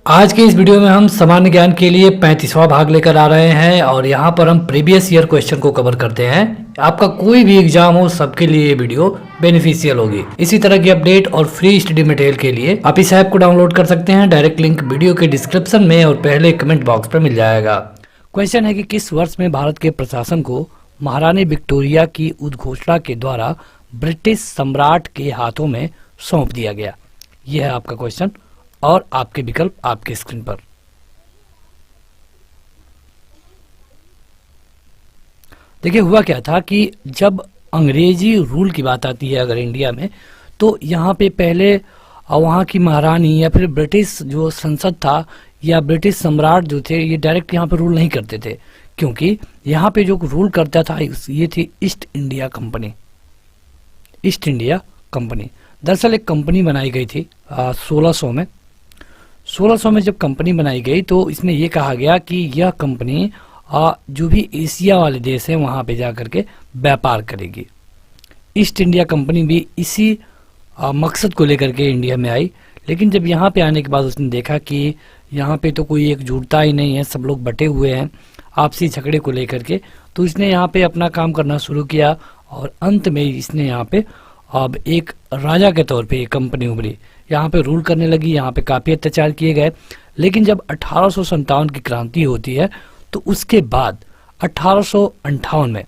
आज के इस वीडियो में हम सामान्य ज्ञान के लिए 35वां भाग लेकर आ रहे हैं और यहाँ पर हम प्रीवियस ईयर क्वेश्चन को कवर करते हैं। आपका कोई भी एग्जाम हो सबके लिए ये वीडियो बेनिफिशियल होगी। इसी तरह की अपडेट और फ्री स्टडी मटेरियल के लिए आप इस ऐप को डाउनलोड कर सकते हैं। डायरेक्ट लिंक वीडियो के डिस्क्रिप्शन में और पहले कमेंट बॉक्स पर मिल जाएगा। क्वेश्चन है कि किस वर्ष में भारत के प्रशासन को महारानी विक्टोरिया की उद्घोषणा के द्वारा ब्रिटिश सम्राट के हाथों में सौंप दिया गया। यह है आपका क्वेश्चन और आपके विकल्प आपके स्क्रीन पर। देखिए हुआ क्या था कि जब अंग्रेजी रूल की बात आती है अगर इंडिया में, तो यहाँ पे पहले वहाँ की महारानी या फिर ब्रिटिश जो संसद था या ब्रिटिश सम्राट जो थे ये डायरेक्ट यहाँ पे रूल नहीं करते थे, क्योंकि यहाँ पे जो रूल करता था ये थी east India company. East India company दरअसल एक कंपनी बनाई गई थी 1600 में। 1600 में जब कंपनी बनाई गई तो इसमें यह कहा गया कि यह कंपनी जो भी एशिया वाले देश हैं वहाँ पे जा करके व्यापार करेगी। ईस्ट इंडिया कंपनी भी इसी मकसद को लेकर के इंडिया में आई, लेकिन जब यहाँ पे आने के बाद उसने देखा कि यहाँ पे तो कोई एकजुटता ही नहीं है, सब लोग बटे हुए हैं आपसी झगड़े को लेकर के, तो इसने यहाँ पे अपना काम करना शुरू किया और अंत में इसने यहाँ पे अब एक राजा के तौर पे ये कंपनी उभरी, यहाँ पे रूल करने लगी। यहाँ पे काफ़ी अत्याचार किए गए, लेकिन जब 1857 की क्रांति होती है तो उसके बाद 1858 में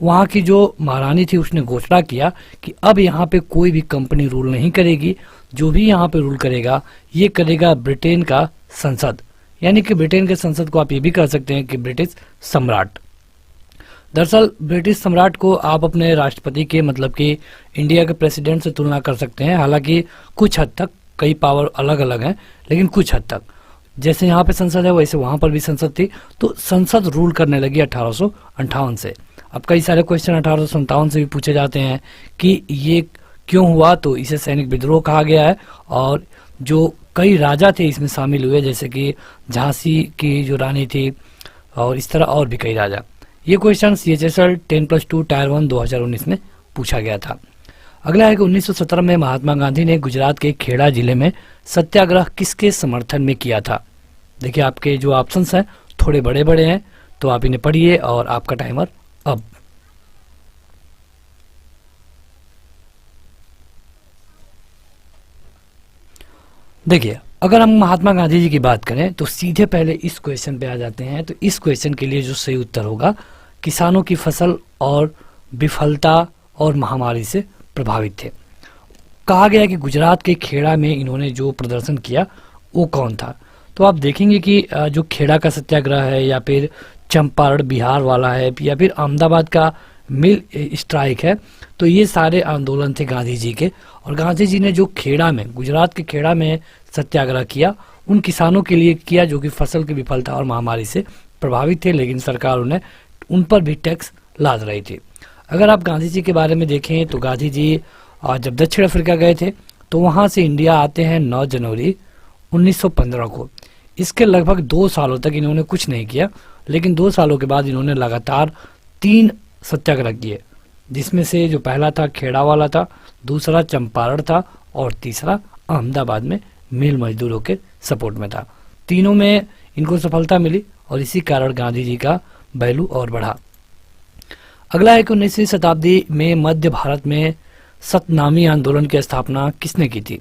वहाँ की जो महारानी थी उसने घोषणा किया कि अब यहाँ पे कोई भी कंपनी रूल नहीं करेगी, जो भी यहाँ पे रूल करेगा ये करेगा ब्रिटेन का संसद। यानी कि ब्रिटेन के संसद को आप ये भी कह सकते हैं कि ब्रिटिश सम्राट। दरअसल ब्रिटिश सम्राट को आप अपने राष्ट्रपति के मतलब कि इंडिया के प्रेसिडेंट से तुलना कर सकते हैं। हालांकि कुछ हद तक कई पावर अलग अलग हैं, लेकिन कुछ हद तक जैसे यहाँ पे संसद है वैसे वहाँ पर भी संसद थी, तो संसद रूल करने लगी 1858 से। अब कई सारे क्वेश्चन 1857 से भी पूछे जाते हैं कि ये क्यों हुआ, तो इसे सैनिक विद्रोह कहा गया है और जो कई राजा थे इसमें शामिल हुए, जैसे कि झांसी की जो रानी थी और इस तरह और भी कई राजा। ये क्वेश्चन CHSL 10+2 टायर 1 2019 में पूछा गया था। अगला है कि 1917 में महात्मा गांधी ने गुजरात के खेड़ा जिले में सत्याग्रह किसके समर्थन में किया था। देखिए आपके जो ऑप्शंस हैं थोड़े बड़े बड़े हैं, तो आप इन्हें पढ़िए और आपका टाइमर अब। देखिए अगर हम महात्मा गांधी जी की बात करें तो सीधे पहले इस क्वेश्चन पे आ जाते हैं। तो इस क्वेश्चन के लिए जो सही उत्तर होगा, किसानों की फसल और विफलता और महामारी से प्रभावित थे। कहा गया कि गुजरात के खेड़ा में इन्होंने जो प्रदर्शन किया वो कौन था। तो आप देखेंगे कि जो खेड़ा का सत्याग्रह है या फिर चंपारण बिहार वाला है या फिर अहमदाबाद का मिल स्ट्राइक है, तो ये सारे आंदोलन थे गांधी जी के। और गांधी जी ने जो खेड़ा में गुजरात के खेड़ा में सत्याग्रह किया उन किसानों के लिए किया जो कि फसल की विफलता और महामारी से प्रभावित थे, लेकिन सरकार उन्हें उन पर भी टैक्स लाद रही थी। अगर आप गांधी जी के बारे में देखें तो गांधी जी जब दक्षिण अफ्रीका गए थे तो वहाँ से इंडिया आते हैं 9 जनवरी 1915 को। इसके लगभग 2 सालों तक इन्होंने कुछ नहीं किया, लेकिन 2 सालों के बाद इन्होंने लगातार 3 सत्याग्रह किए, जिसमें से जो पहला था खेड़ा वाला था, दूसरा चंपारण था और तीसरा अहमदाबाद में मिल मजदूरों के सपोर्ट में था। तीनों में इनको सफलता मिली और इसी कारण गांधी जी का वैल्यू और बढ़ा। अगला है कि 19वीं शताब्दी में मध्य भारत में सतनामी आंदोलन की स्थापना किसने की थी।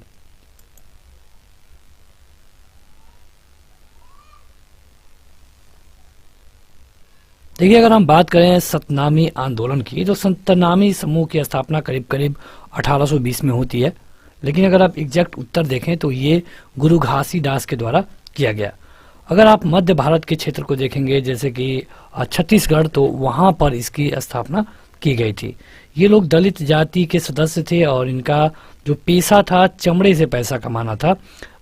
देखिए अगर हम बात करें सतनामी आंदोलन की, तो सतनामी समूह की स्थापना करीब करीब 1820 में होती है, लेकिन अगर आप एग्जैक्ट उत्तर देखें तो ये गुरु घासीदास के द्वारा किया गया। अगर आप मध्य भारत के क्षेत्र को देखेंगे जैसे कि छत्तीसगढ़, तो वहाँ पर इसकी स्थापना की गई थी। ये लोग दलित जाति के सदस्य थे और इनका जो पेशा था चमड़े से पैसा कमाना था,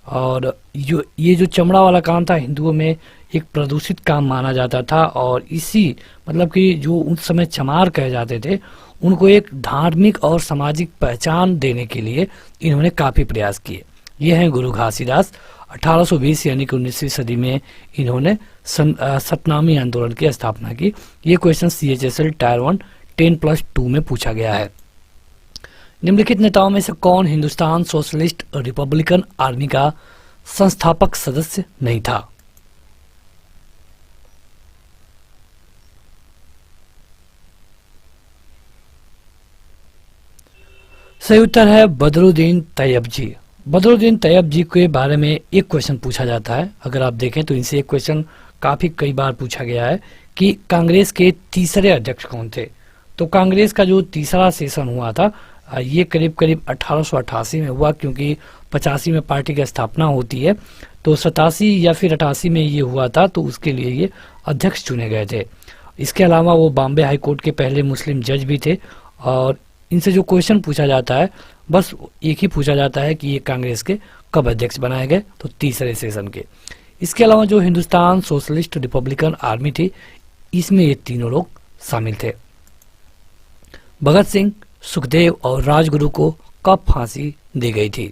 और ये जो चमड़ा वाला काम था हिंदुओं में एक प्रदूषित काम माना जाता था, और इसी मतलब कि जो उस समय चमार कहे जाते थे उनको एक धार्मिक और सामाजिक पहचान देने के लिए इन्होंने काफ़ी प्रयास किए। ये हैं गुरु घासीदास। 1820 यानी कि 19वीं सदी में इन्होंने सतनामी आंदोलन की स्थापना की। ये क्वेश्चन CHSL टायर 1 10+2 में पूछा गया है। निम्नलिखित नेताओं में से कौन हिंदुस्तान सोशलिस्ट रिपब्लिकन आर्मी का संस्थापक सदस्य नहीं था? सही उत्तर है बदरुद्दीन तैयब जी। बदरुद्दीन तैयब जी के बारे में एक क्वेश्चन पूछा जाता है, अगर आप देखें तो इनसे एक क्वेश्चन काफी कई बार पूछा गया है कि कांग्रेस के तीसरे अध्यक्ष कौन थे। तो कांग्रेस का जो तीसरा सेशन हुआ था ये करीब करीब 1888 में हुआ, क्योंकि 85 में पार्टी की स्थापना होती है, तो 87 या फिर 88 में ये हुआ था, तो उसके लिए ये अध्यक्ष चुने गए थे। इसके अलावा वो बॉम्बे हाई कोर्ट के पहले मुस्लिम जज भी थे। और इनसे जो क्वेश्चन पूछा जाता है बस एक ही पूछा जाता है कि ये कांग्रेस के कब अध्यक्ष बनाए गए, तो तीसरे सेशन के। इसके अलावा जो हिंदुस्तान सोशलिस्ट रिपब्लिकन आर्मी थी, इसमें ये तीनों लोग शामिल थे। भगत सिंह, सुखदेव और राजगुरु को कब फांसी दी गई थी?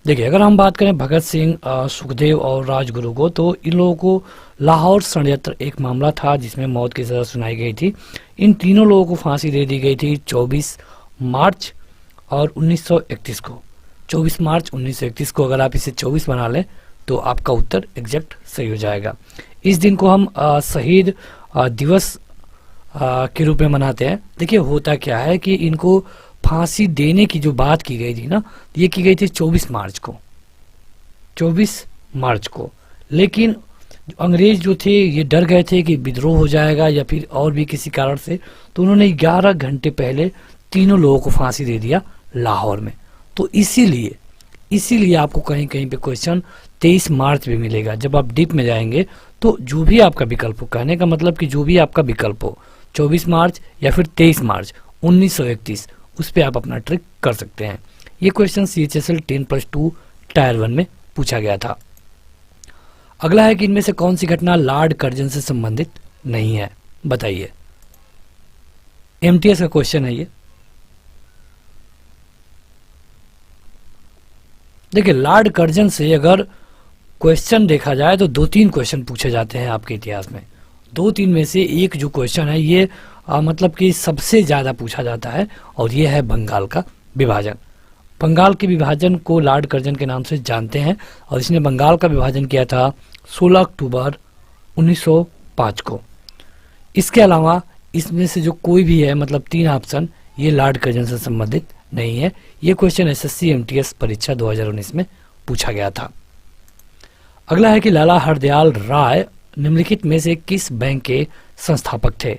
देखिए, अगर हम बात करें भगत सिंह, सुखदेव और राजगुरु को, तो इन लोगों को लाहौर षड्यंत्र एक मामला था जिसमें मौत की सजा सुनाई गई थी। इन तीनों लोगों को फांसी दे दी गई थी 24 मार्च और 1931 को। 24 मार्च 1931 को अगर आप इसे 24 बना लें तो आपका उत्तर एग्जैक्ट सही हो जाएगा। इस दिन को हम शहीद दिवस के रूप में मनाते हैं। देखिए, होता क्या है कि इनको फांसी देने की जो बात की गई थी ना, ये की गई थी 24 मार्च को, 24 मार्च को। लेकिन अंग्रेज जो थे ये डर गए थे कि विद्रोह हो जाएगा या फिर और भी किसी कारण से, तो उन्होंने 11 घंटे पहले तीनों लोगों को फांसी दे दिया लाहौर में। तो इसीलिए आपको कहीं कहीं पे क्वेश्चन 23 मार्च भी मिलेगा। जब आप डीप में जाएंगे तो जो भी आपका विकल्प हो, कहने का मतलब कि जो भी आपका विकल्प हो, 24 मार्च या फिर 23 मार्च 1931, उस पर आप अपना ट्रिक कर सकते हैं। ये क्वेश्चन CHSL 10+2 टायर 1 में पूछा गया था। अगला है कि इनमें से कौन सी घटना लॉर्ड कर्जन से संबंधित नहीं है, बताइए। MTS का क्वेश्चन है ये। देखिए, लॉर्ड कर्जन से अगर क्वेश्चन देखा जाए तो 2-3 क्वेश्चन पूछे जाते हैं आपके इतिहास में। 2-3 में से एक जो क्वेश्चन है ये मतलब कि सबसे ज्यादा पूछा जाता है, और ये है बंगाल का विभाजन। बंगाल के विभाजन को लॉर्ड कर्जन के नाम से जानते हैं, और इसने बंगाल का विभाजन किया था 16 अक्टूबर 1905 को। इसके अलावा इसमें से जो कोई भी है, मतलब 3 ऑप्शन, ये लॉर्ड कर्जन से संबंधित नहीं है। ये क्वेश्चन SSC MTS परीक्षा 2019 में पूछा गया था। अगला है कि लाला हरदयाल राय निम्नलिखित में से किस बैंक के संस्थापक थे?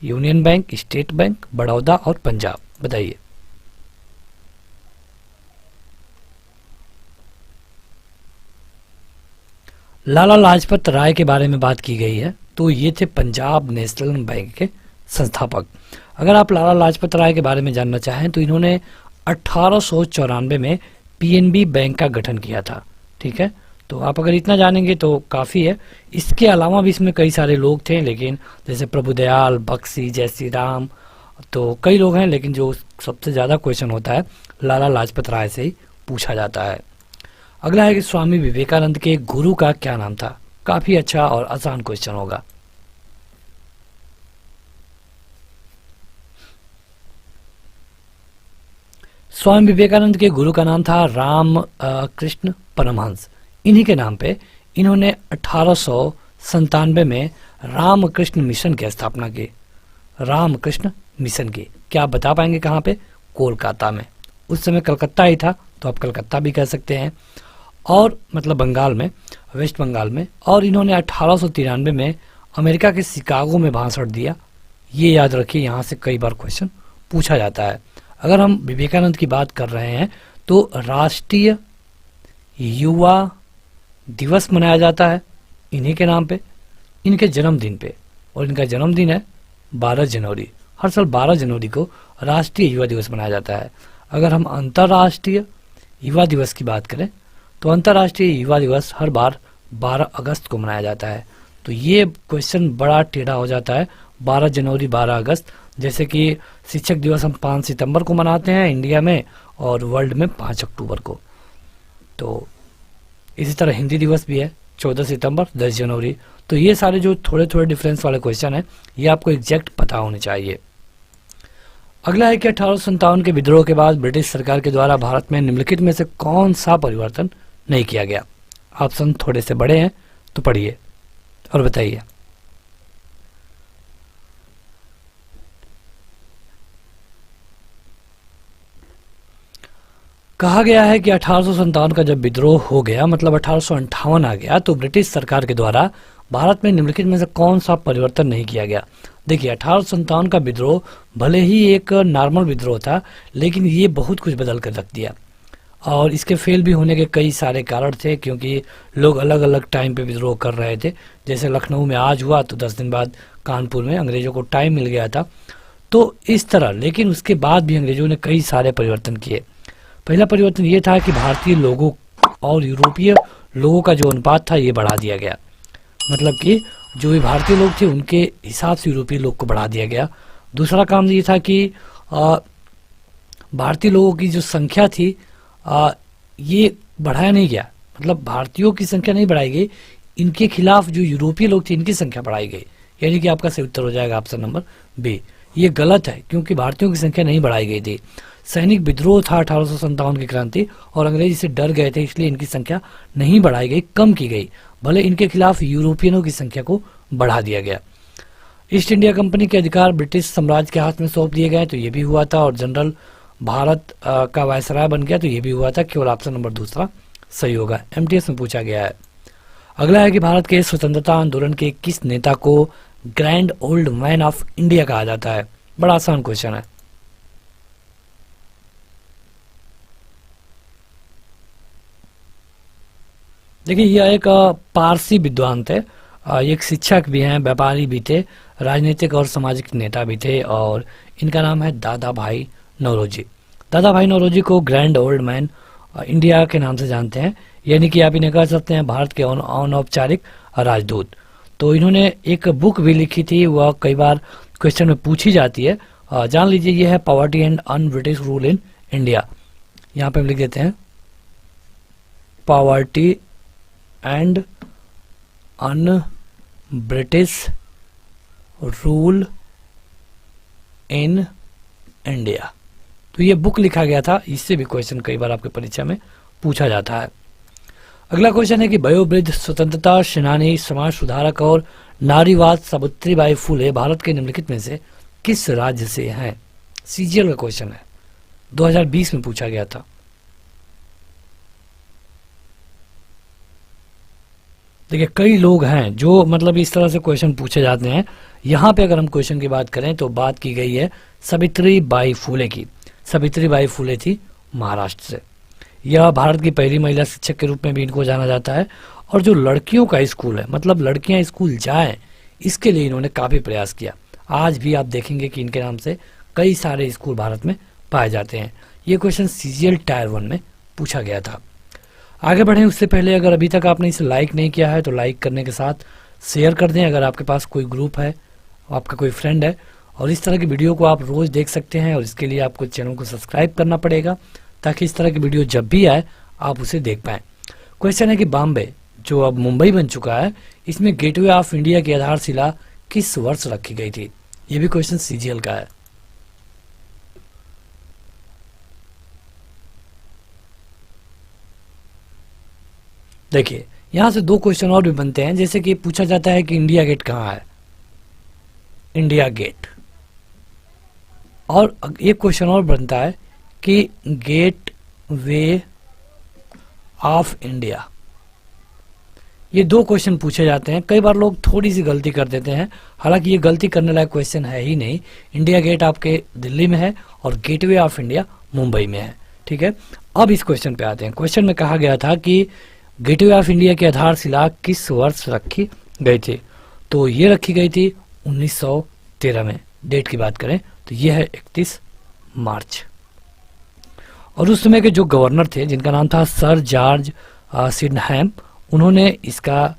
Union bank, state bank, Baroda और पंजाब, बताइए। लाला लाजपत राय के बारे में बात की गई है, तो ये थे पंजाब नेशनल बैंक के संस्थापक। अगर आप लाला लाजपत राय के बारे में जानना चाहें तो इन्होंने 1894 में PNB बैंक का गठन किया था। ठीक है, तो आप अगर इतना जानेंगे तो काफ़ी है। इसके अलावा भी इसमें कई सारे लोग थे, लेकिन जैसे प्रभुदयाल, बख्शी, जयश्री राम, तो कई लोग हैं, लेकिन जो सबसे ज़्यादा क्वेश्चन होता है लाला लाजपत राय से ही पूछा जाता है। अगला है कि स्वामी विवेकानंद के गुरु का क्या नाम था? काफ़ी अच्छा और आसान क्वेश्चन होगा। स्वामी विवेकानंद के गुरु का नाम था राम कृष्ण परमहंस। इन्हीं के नाम पे इन्होंने 1897 में रामकृष्ण मिशन की स्थापना की। रामकृष्ण मिशन की, क्या आप बता पाएंगे कहाँ पे? कोलकाता में। उस समय कलकत्ता ही था, तो आप कलकत्ता भी कह सकते हैं, और मतलब बंगाल में, वेस्ट बंगाल में। और इन्होंने 1893 में अमेरिका के शिकागो में भाषण दिया। ये याद रखिए, यहाँ से कई बार क्वेश्चन पूछा जाता है। अगर हम विवेकानंद की बात कर रहे हैं तो राष्ट्रीय युवा दिवस मनाया जाता है इन्हीं के नाम पे, इनके जन्मदिन पे, और इनका जन्मदिन है 12 जनवरी। हर साल 12 जनवरी को राष्ट्रीय युवा दिवस मनाया जाता है। अगर हम अंतर्राष्ट्रीय युवा दिवस की बात करें तो अंतर्राष्ट्रीय युवा दिवस हर बार 12 अगस्त को मनाया जाता है। तो ये क्वेश्चन बड़ा टेढ़ा हो जाता है, 12 जनवरी 12 अगस्त। जैसे कि शिक्षक दिवस हम 5 सितंबर को मनाते हैं इंडिया में, और वर्ल्ड में 5 अक्टूबर को। तो इसी तरह हिंदी दिवस भी है 14 सितंबर, 10 जनवरी। तो ये सारे जो थोड़े थोड़े डिफरेंस वाले क्वेश्चन हैं, ये आपको एग्जैक्ट पता होने चाहिए। अगला है कि 1857 के विद्रोह के बाद ब्रिटिश सरकार के द्वारा भारत में निम्नलिखित में से कौन सा परिवर्तन नहीं किया गया। ऑप्शन थोड़े से बड़े हैं तो पढ़िए और बताइए। कहा गया है कि 1857 का जब विद्रोह हो गया, मतलब 1858 आ गया, तो ब्रिटिश सरकार के द्वारा भारत में निम्नलिखित में से कौन सा परिवर्तन नहीं किया गया। देखिए 1857 का विद्रोह भले ही एक नॉर्मल विद्रोह था, लेकिन ये बहुत कुछ बदल कर रख दिया और इसके फेल भी होने के कई सारे कारण थे, क्योंकि लोग अलग अलग टाइम पे विद्रोह कर रहे थे। जैसे लखनऊ में आज हुआ तो 10 दिन बाद कानपुर में अंग्रेजों को टाइम मिल गया था, तो इस तरह। लेकिन उसके बाद भी अंग्रेजों ने कई सारे परिवर्तन किए। पहला परिवर्तन ये था कि भारतीय लोगों और यूरोपीय लोगों का जो अनुपात था ये बढ़ा दिया गया, मतलब कि जो भी भारतीय लोग थे उनके हिसाब से यूरोपीय लोग को बढ़ा दिया गया। दूसरा काम ये था कि भारतीय लोगों की जो संख्या थी ये बढ़ाया नहीं गया, मतलब भारतीयों की संख्या नहीं बढ़ाई गई, इनके खिलाफ जो यूरोपीय लोग थे इनकी संख्या बढ़ाई गई। यानी कि आपका सही उत्तर हो जाएगा ऑप्शन नंबर बी। ये गलत है, क्योंकि भारतीयों की संख्या नहीं बढ़ाई गई थी। सैनिक विद्रोह था 1857 की क्रांति, और अंग्रेज से डर गए थे, इसलिए इनकी संख्या नहीं बढ़ाई गई, कम की गई। भले इनके खिलाफ यूरोपियनों की संख्या को बढ़ा दिया गया। ईस्ट इंडिया कंपनी के अधिकार ब्रिटिश साम्राज्य के हाथ में सौंप दिए गए, तो ये भी हुआ था। और जनरल भारत का वायसराय बन गया, तो ये भी हुआ था। केवल ऑप्शन नंबर दूसरा सही होगा, एमटीएस में पूछा गया है। अगला है कि भारत के स्वतंत्रता आंदोलन के किस नेता को grand old man of India कहा जाता है। बड़ा आसान क्वेश्चन है। देखिए यह एक पारसी विद्वान थे, एक शिक्षक भी हैं, व्यापारी भी थे, राजनीतिक और सामाजिक नेता भी थे, और इनका नाम है दादा भाई नौरोजी। दादा भाई नौरोजी को ग्रैंड ओल्ड मैन इंडिया के नाम से जानते हैं, यानी कि आप इन्हें कह सकते हैं भारत के अनौपचारिक राजदूत। तो इन्होंने एक बुक भी लिखी थी, वह कई बार क्वेश्चन में पूछी जाती है, जान लीजिए। यह है poverty and un British rule in India. यहाँ पे हम लिख देते हैं poverty and un British rule in India. तो ये बुक लिखा गया था, इससे भी क्वेश्चन कई बार आपके परीक्षा में पूछा जाता है। अगला क्वेश्चन है कि वयोवृद्ध स्वतंत्रता सेनानी, समाज सुधारक और नारीवाद सावित्रीबाई फुले भारत के निम्नलिखित में से किस राज्य से हैं। सीजीएल का क्वेश्चन है, 2020 में पूछा गया था। देखिए कई लोग हैं जो मतलब इस तरह से क्वेश्चन पूछे जाते हैं। यहाँ पे अगर हम क्वेश्चन की बात करें तो बात की गई है सावित्रीबाई फुले की। सावित्रीबाई फुले थी महाराष्ट्र से। यह भारत की पहली महिला शिक्षक के रूप में भी इनको जाना जाता है। और जो लड़कियों का स्कूल है, मतलब लड़कियां स्कूल जाएं, इसके लिए इन्होंने काफी प्रयास किया। आज भी आप देखेंगे कि इनके नाम से कई सारे स्कूल भारत में पाए जाते हैं। ये क्वेश्चन सीजीएल टायर 1 में पूछा गया था। आगे बढ़ें उससे पहले अगर अभी तक आपने इसे लाइक नहीं किया है तो लाइक करने के साथ शेयर कर दें। अगर आपके पास कोई ग्रुप है, आपका कोई फ्रेंड है, और इस तरह की वीडियो को आप रोज देख सकते हैं, और इसके लिए आपको चैनल को सब्सक्राइब करना पड़ेगा ताकि इस तरह की वीडियो जब भी आए आप उसे देख पाएं। क्वेश्चन है कि बॉम्बे जो अब मुंबई बन चुका है, इसमें गेटवे ऑफ इंडिया की आधारशिला किस वर्ष रखी गई थी। ये भी क्वेश्चन सीजीएल का है। देखिए यहां से दो क्वेश्चन और भी बनते हैं, जैसे कि पूछा जाता है कि इंडिया गेट कहाँ है। India gate. और एक क्वेश्चन और बनता है कि गेट वे ऑफ इंडिया। ये दो क्वेश्चन पूछे जाते हैं। कई बार लोग थोड़ी सी गलती कर देते हैं, हालांकि ये गलती करने लायक क्वेश्चन है ही नहीं। इंडिया गेट आपके दिल्ली में है और गेटवे ऑफ इंडिया मुंबई में है। ठीक है, अब इस क्वेश्चन पे आते हैं। क्वेश्चन में कहा गया था कि गेटवे ऑफ इंडिया की आधारशिला किस वर्ष रखी गई थी। तो ये रखी गई थी 1913 में। डेट की बात करें तो ये है 31 मार्च। और उस समय के जो गवर्नर थे जिनका नाम था सर जॉर्ज सिडनहैम, उन्होंने इसका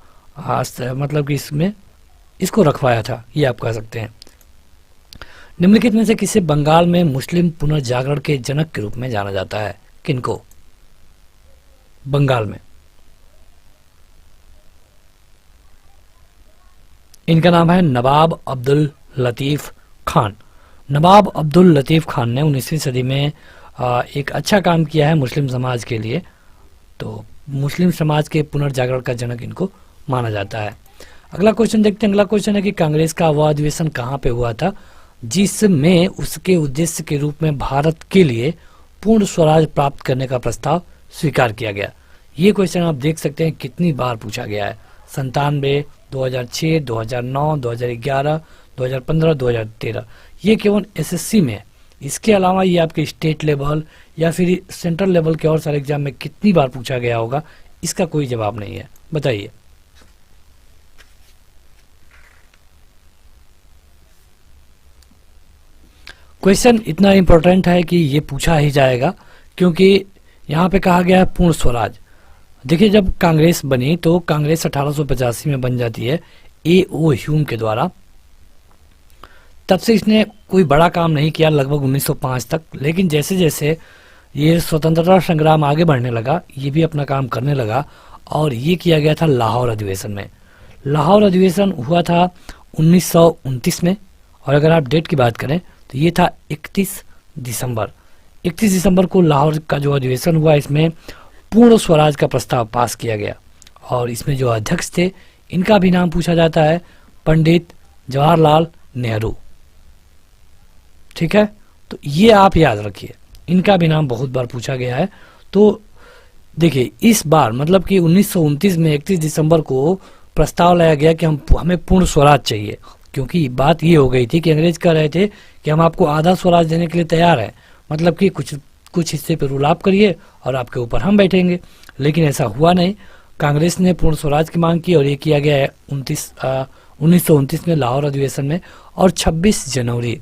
मतलब कि इसमें इसको रखवाया था, ये आप कह सकते हैं। निम्नलिखित में से किसे बंगाल में मुस्लिम पुनर्जागरण के जनक के रूप में जाना जाता है। किनको बंगाल में? इनका नाम है नवाब अब्दुल लतीफ खान। नवाब अब्दुल लतीफ़ खान ने 19वीं सदी में एक अच्छा काम किया है मुस्लिम समाज के लिए। तो मुस्लिम समाज के पुनर्जागरण का जनक इनको माना जाता है। अगला क्वेश्चन देखते हैं। अगला क्वेश्चन है कि कांग्रेस का वह अधिवेशन कहाँ पे हुआ था जिसमें उसके उद्देश्य के रूप में भारत के लिए पूर्ण स्वराज प्राप्त करने का प्रस्ताव स्वीकार किया गया। ये क्वेश्चन आप देख सकते हैं कितनी बार पूछा गया है। 97, 2006, 2009, 2011, 2015, 2013। ये केवल एसएससी में है। इसके अलावा ये आपके स्टेट लेवल या फिर सेंट्रल लेवल के और सारे एग्जाम में कितनी बार पूछा गया होगा, इसका कोई जवाब नहीं है। बताइए। क्वेश्चन इतना इम्पोर्टेंट है कि ये पूछा ही जाएगा, क्योंकि यहाँ पे कहा गया है पूर्ण स्वराज। देखिए, जब कांग्रेस बनी तो कांग्रेस 1885 में बन जाती है ए.ओ. ह्यूम के द्वारा। तब से इसने कोई बड़ा काम नहीं किया लगभग 1905 तक। लेकिन जैसे जैसे ये स्वतंत्रता संग्राम आगे बढ़ने लगा, ये भी अपना काम करने लगा और ये किया गया था लाहौर अधिवेशन में। लाहौर अधिवेशन हुआ था 1929 में, और अगर आप डेट की बात करें तो ये था 31 दिसंबर। 31 दिसंबर को लाहौर का जो अधिवेशन हुआ, इसमें पूर्ण स्वराज का प्रस्ताव पास किया गया। और इसमें जो अध्यक्ष थे, इनका भी नाम पूछा जाता है पंडित जवाहरलाल नेहरू। ठीक है, तो ये आप याद रखिए, इनका भी नाम बहुत बार पूछा गया है। तो देखिए, इस बार मतलब कि 1929 में 31 दिसंबर को प्रस्ताव लाया गया कि हमें पूर्ण स्वराज चाहिए, क्योंकि बात ये हो गई थी कि अंग्रेज कह रहे थे कि हम आपको आधा स्वराज देने के लिए तैयार हैं, मतलब कि कुछ हिस्से पे रूल आप करिए और आपके ऊपर हम बैठेंगे। लेकिन ऐसा हुआ नहीं। कांग्रेस ने पूर्ण स्वराज की मांग की और ये किया गया है 1929 में लाहौर अधिवेशन में। और 26 जनवरी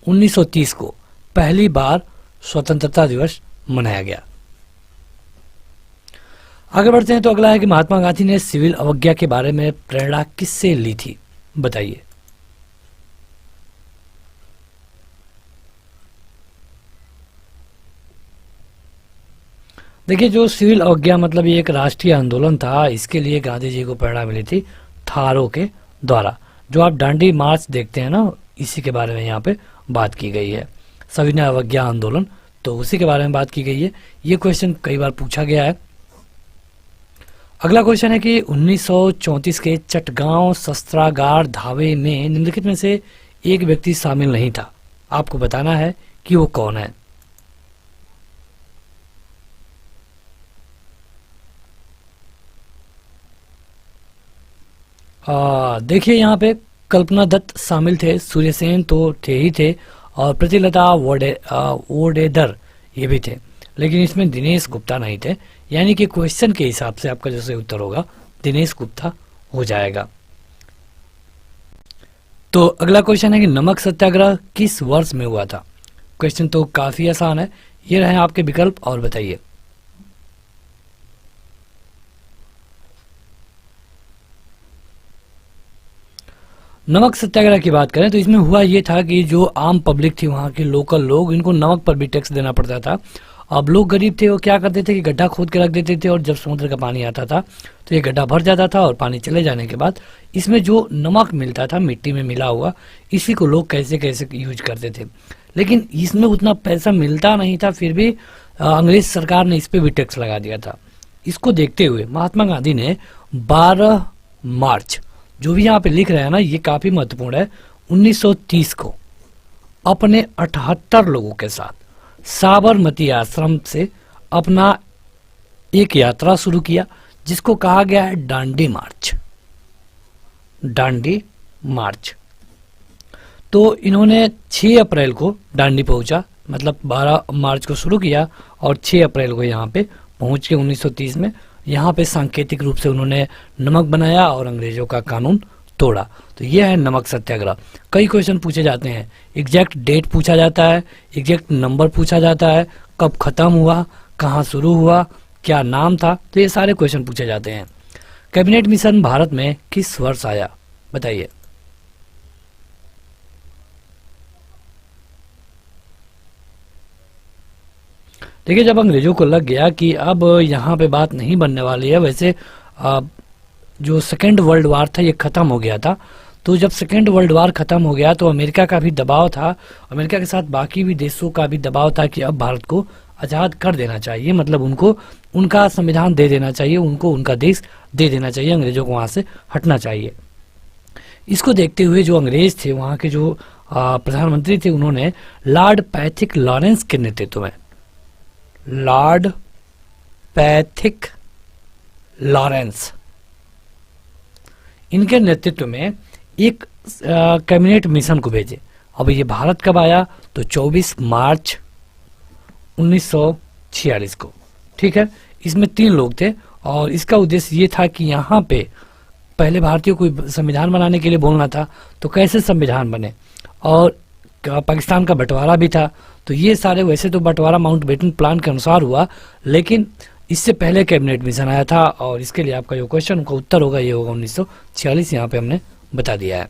1930 को पहली बार स्वतंत्रता दिवस मनाया गया। आगे बढ़ते हैं। तो अगला है कि महात्मा गांधी ने सिविल अवज्ञा के बारे में प्रेरणा किससे ली थी, बताइए। देखिए, जो सिविल अवज्ञा मतलब ये एक राष्ट्रीय आंदोलन था। इसके लिए गांधी जी को प्रेरणा मिली थी थारों के द्वारा। जो आप दांडी मार्च देखते हैं ना, इसी के बारे में यहाँ पे बात की गई है, सविनय अवज्ञा आंदोलन, तो उसी के बारे में बात की गई है। ये क्वेश्चन कई बार पूछा गया है। अगला क्वेश्चन है कि 1934 के चटगांव शस्त्रागार धावे में निम्नलिखित में से एक व्यक्ति शामिल नहीं था। आपको बताना है कि वो कौन है। देखिए, यहाँ पे कल्पना दत्त शामिल थे, सूर्यसेन तो थे ही थे, और प्रतिलता वोडेदर ये भी थे। लेकिन इसमें दिनेश गुप्ता नहीं थे। यानी कि क्वेश्चन के हिसाब से आपका जो सही उत्तर होगा दिनेश गुप्ता हो जाएगा। तो अगला क्वेश्चन है कि नमक सत्याग्रह किस वर्ष में हुआ था। क्वेश्चन तो काफी आसान है। ये रहे आपके विकल्प और बताइए। नमक सत्याग्रह की बात करें तो इसमें हुआ ये था कि जो आम पब्लिक थी, वहाँ के लोकल लोग, इनको नमक पर भी टैक्स देना पड़ता था। अब लोग गरीब थे, वो क्या करते थे कि गड्ढा खोद के रख देते थे, और जब समुद्र का पानी आता था तो ये गड्ढा भर जाता था, और पानी चले जाने के बाद इसमें जो नमक मिलता था मिट्टी में मिला हुआ, इसी को लोग कैसे कैसे यूज करते थे। लेकिन इसमें उतना पैसा मिलता नहीं था, फिर भी अंग्रेज सरकार ने इस पर भी टैक्स लगा दिया था। इसको देखते हुए महात्मा गांधी ने 12 मार्च, जो भी यहाँ पे लिख रहे हैं ना, ये काफी महत्वपूर्ण है, 1930 को अपने 78 लोगों के साथ साबरमती आश्रम से अपना एक यात्रा शुरू किया, जिसको कहा गया है दांडी मार्च। दांडी मार्च। तो इन्होंने 6 अप्रैल को दांडी पहुंचा, मतलब 12 मार्च को शुरू किया और 6 अप्रैल को यहाँ पे पहुंच के 1930 में यहाँ पे सांकेतिक रूप से उन्होंने नमक बनाया और अंग्रेजों का कानून तोड़ा। तो यह है नमक सत्याग्रह। कई क्वेश्चन पूछे जाते हैं, एग्जैक्ट डेट पूछा जाता है, एग्जैक्ट नंबर पूछा जाता है, कब खत्म हुआ, कहाँ शुरू हुआ, क्या नाम था, तो ये सारे क्वेश्चन पूछे जाते हैं। कैबिनेट मिशन भारत में किस वर्ष आया, बताइए। देखिए, जब अंग्रेजों को लग गया कि अब यहाँ पे बात नहीं बनने वाली है, वैसे जो सेकेंड वर्ल्ड वार था ये खत्म हो गया था, तो जब सेकेंड वर्ल्ड वार खत्म हो गया तो अमेरिका का भी दबाव था, अमेरिका के साथ बाकी भी देशों का भी दबाव था कि अब भारत को आज़ाद कर देना चाहिए, मतलब उनको उनका संविधान दे देना चाहिए, उनको उनका देश दे देना चाहिए, अंग्रेजों को वहाँ से हटना चाहिए। इसको देखते हुए जो अंग्रेज थे, वहाँ के जो प्रधानमंत्री थे, उन्होंने लॉर्ड पैथिक लॉरेंस के नेतृत्व में, लॉर्ड पैथिक लॉरेंस, इनके नेतृत्व में एक कैबिनेट मिशन को भेजे। अब ये भारत कब आया? तो 24 मार्च 1946 को, ठीक है। इसमें 3 लोग थे और इसका उद्देश्य ये था कि यहाँ पे पहले भारतीयों को संविधान बनाने के लिए बोलना था, तो कैसे संविधान बने, और पाकिस्तान का बंटवारा भी था। तो ये सारे, वैसे तो बंटवारा माउंटबेटन प्लान के अनुसार हुआ, लेकिन इससे पहले कैबिनेट मिशन आया था, और इसके लिए आपका जो क्वेश्चन का उत्तर होगा ये होगा 1946, यहाँ पे हमने बता दिया है।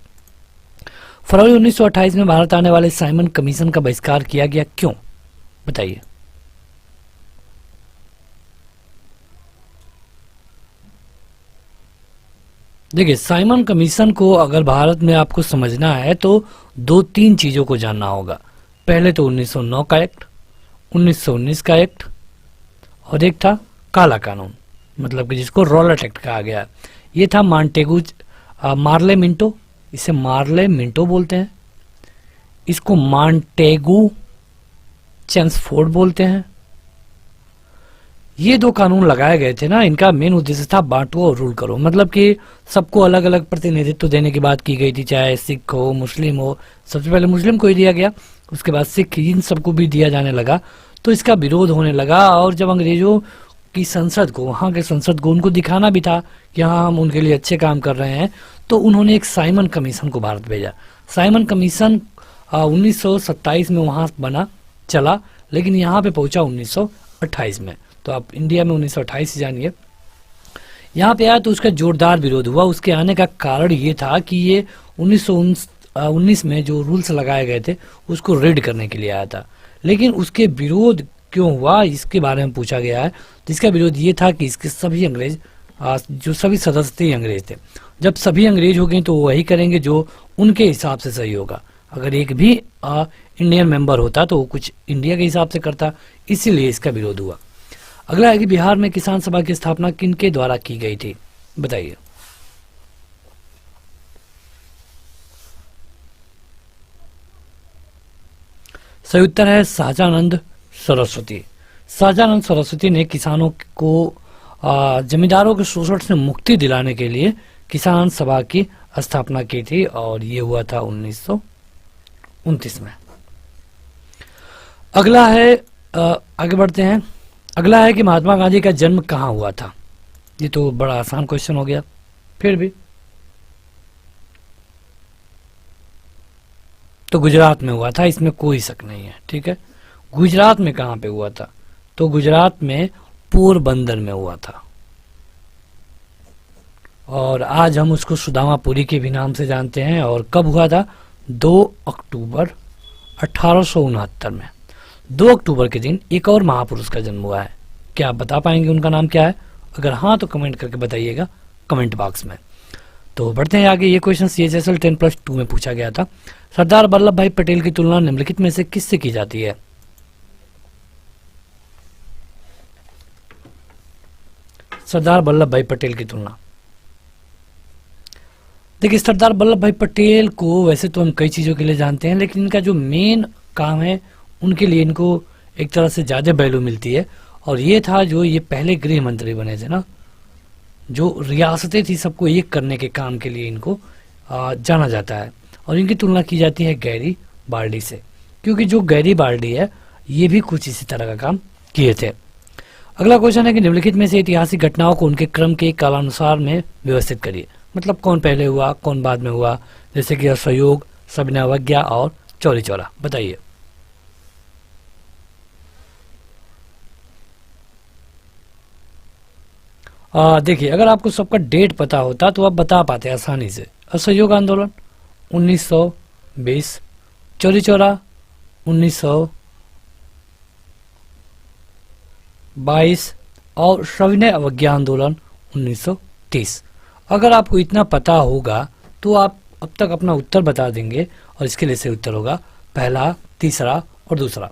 फरवरी 1928 में भारत आने वाले साइमन कमीशन का बहिष्कार किया गया, क्यों? बताइए। देखिए, साइमन कमीशन को अगर भारत में आपको समझना है तो 2-3 चीजों को जानना होगा। पहले तो 1909 का एक्ट, 1919 का एक्ट, और एक था काला कानून, मतलब कि जिसको रॉलेट एक्ट कहा गया। ये था मार्ले मिंटो, इसे मार्ले मिंटो बोलते हैं, इसको मॉन्टेगू चेम्सफोर्ड बोलते हैं। ये 2 कानून लगाए गए थे ना, इनका मेन उद्देश्य था बांटो और रूल करो, मतलब कि सबको अलग अलग प्रतिनिधित्व देने की बात की गई थी, चाहे सिख हो, मुस्लिम हो। सबसे पहले मुस्लिम को ही दिया गया, उसके बाद सिख, इन सबको भी दिया जाने लगा। तो इसका विरोध होने लगा, और जब अंग्रेजों की संसद को, वहाँ के संसद को, उनको दिखाना भी था कि हाँ हम उनके लिए अच्छे काम कर रहे हैं, तो उन्होंने एक साइमन कमीशन को भारत भेजा। साइमन कमीशन 1927 में वहाँ बना चला, लेकिन यहाँ पे पहुंचा 1928 में। तो आप इंडिया में 1928 जानिए। यहाँ पे आया तो उसका जोरदार विरोध हुआ। उसके आने का कारण ये था कि ये 1919 में जो रूल्स लगाए गए थे उसको रेड करने के लिए आया था, लेकिन उसके विरोध क्यों हुआ इसके बारे में पूछा गया है। जिसका विरोध ये था कि इसके सभी अंग्रेज, जो सभी सदस्य थे अंग्रेज थे। जब सभी अंग्रेज हो गए तो वही करेंगे जो उनके हिसाब से सही होगा। अगर एक भी इंडियन मेंबर होता तो वो कुछ इंडिया के हिसाब से करता, इसीलिए इसका विरोध हुआ। अगला है कि बिहार में किसान सभा की स्थापना किनके द्वारा की गई थी? बताइए। सही उत्तर है शाहजानंद सरस्वती। शाहजानंद सरस्वती ने किसानों को जमींदारों के शोषण से मुक्ति दिलाने के लिए किसान सभा की स्थापना की थी, और ये हुआ था 1929 में। अगला है, आगे बढ़ते हैं। अगला है कि महात्मा गांधी का जन्म कहाँ हुआ था? ये तो बड़ा आसान क्वेश्चन हो गया, फिर भी तो गुजरात में हुआ था, इसमें कोई शक नहीं है, ठीक है। गुजरात में कहाँ पे हुआ था? तो गुजरात में पोरबंदर में हुआ था, और आज हम उसको सुदामापुरी के भी नाम से जानते हैं। और कब हुआ था? 2 अक्टूबर 1869 में। 2 अक्टूबर के दिन एक और महापुरुष का जन्म हुआ है। क्या आप बता पाएंगे उनका नाम क्या है? अगर हाँ तो कमेंट करके बताइएगा कमेंट बॉक्स में। तो बढ़ते हैं आगे। ये क्वेश्चन CHSL 10+2 में पूछा गया था। सरदार वल्लभ भाई पटेल की तुलना निम्नलिखित में से किससे की जाती है? सरदार वल्लभ भाई पटेल की तुलना। देखिए, सरदार वल्लभ भाई पटेल को वैसे तो हम कई चीजों के लिए जानते हैं, लेकिन इनका जो मेन काम है उनके लिए इनको एक तरह से ज्यादा वैल्यू मिलती है, और ये था जो ये पहले गृह मंत्री बने थे ना, जो रियासतें थी सबको एक करने के काम के लिए इनको जाना जाता है। और इनकी तुलना की जाती है गैरी बाल्डी से, क्योंकि जो गैरी बाल्डी है ये भी कुछ इसी तरह का काम किए थे। अगला क्वेश्चन है कि निम्नलिखित में से ऐतिहासिक घटनाओं को उनके क्रम के कालानुसार में व्यवस्थित करिए। मतलब कौन पहले हुआ, कौन बाद में हुआ, जैसे कि असहयोग, सविनय अवज्ञा और चौरी चौरा। बताइए। देखिए, अगर आपको सबका डेट पता होता तो आप बता पाते आसानी से। असहयोग आंदोलन 1920, चौरी चौरा 1922 और सविनय अवज्ञा आंदोलन 1930। अगर आपको इतना पता होगा तो आप अब तक अपना उत्तर बता देंगे और इसके लिए सही उत्तर होगा पहला, तीसरा और दूसरा।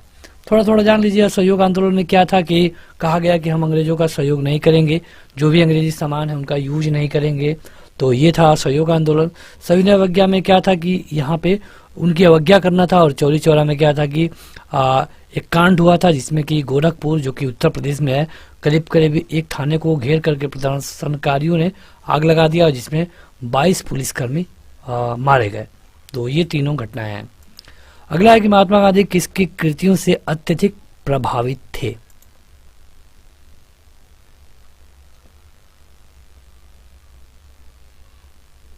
थोड़ा थोड़ा जान लीजिए असहयोग आंदोलन में क्या था कि कहा गया कि हम अंग्रेजों का सहयोग नहीं करेंगे, जो भी अंग्रेजी सामान है उनका यूज नहीं करेंगे, तो ये था असहयोग आंदोलन। सविनय अवज्ञा में क्या था कि यहाँ पे उनकी अवज्ञा करना था। और चौरी चौरा में क्या था कि एक कांड हुआ था जिसमें कि गोरखपुर जो कि उत्तर प्रदेश में है, करीब करीब एक थाने को घेर करके प्रदर्शनकारियों ने आग लगा दिया और जिसमें 22 पुलिसकर्मी मारे गए। तो ये तीनों घटनाएं हैं। अगला है कि महात्मा गांधी किसकी कृतियों से अत्यधिक प्रभावित थे?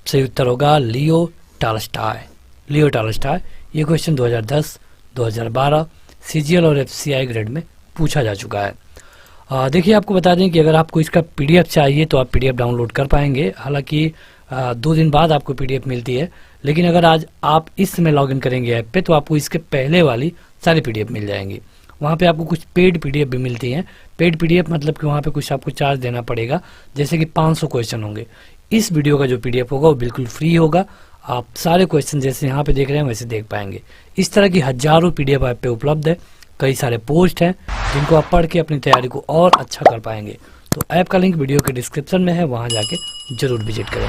सही उत्तर होगा लियो टॉल्स्टॉय। Leo Tolstoy. ये क्वेश्चन 2010, 2012 सीजीएल और एफसीआई ग्रेड में पूछा जा चुका है। देखिए आपको बता दें कि अगर आपको इसका पीडीएफ चाहिए तो आप पीडीएफ डाउनलोड कर पाएंगे। हालांकि 2 दिन बाद आपको पीडीएफ मिलती है, लेकिन अगर आज आप इस समय लॉगिन करेंगे ऐप पे तो आपको इसके पहले वाली सारी पीडीएफ मिल जाएंगी। वहाँ पे आपको कुछ पेड पीडीएफ भी मिलती हैं। पेड पीडीएफ मतलब कि वहाँ पे कुछ आपको चार्ज देना पड़ेगा, जैसे कि 500 क्वेश्चन होंगे। इस वीडियो का जो पीडीएफ होगा वो बिल्कुल फ्री होगा। आप सारे क्वेश्चन जैसे यहाँ पे देख रहे हैं वैसे देख पाएंगे। इस तरह की हजारों पीडीएफ ऐप पे उपलब्ध है। कई सारे पोस्ट हैं जिनको आप पढ़ के अपनी तैयारी को और अच्छा कर पाएंगे। तो ऐप का लिंक वीडियो के डिस्क्रिप्शन में है, वहाँ जाके जरूर विजिट करें।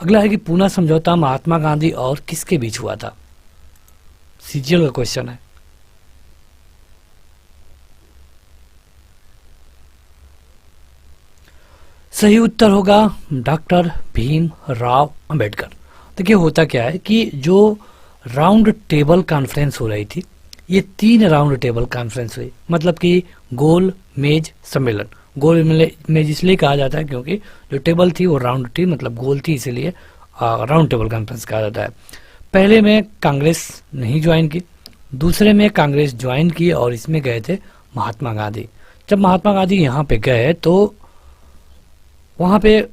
अगला है कि पूना समझौता महात्मा गांधी और किसके बीच हुआ था? सीजीएल का क्वेश्चन है। सही उत्तर होगा डॉक्टर भीमराव अंबेडकर। देखिए होता क्या है कि जो राउंड टेबल कॉन्फ्रेंस हो रही थी, ये 3 राउंड टेबल कॉन्फ्रेंस हुई, मतलब कि गोल मेज सम्मेलन। गोल मेज इसलिए कहा जाता है क्योंकि जो टेबल थी वो राउंड थी, मतलब गोल थी, इसीलिए राउंड टेबल कॉन्फ्रेंस कहा जाता है। पहले में कांग्रेस नहीं ज्वाइन की, दूसरे में कांग्रेस ज्वाइन की और इसमें गए थे महात्मा गांधी। जब महात्मा गांधी यहाँ पे गए तो वहाँ पे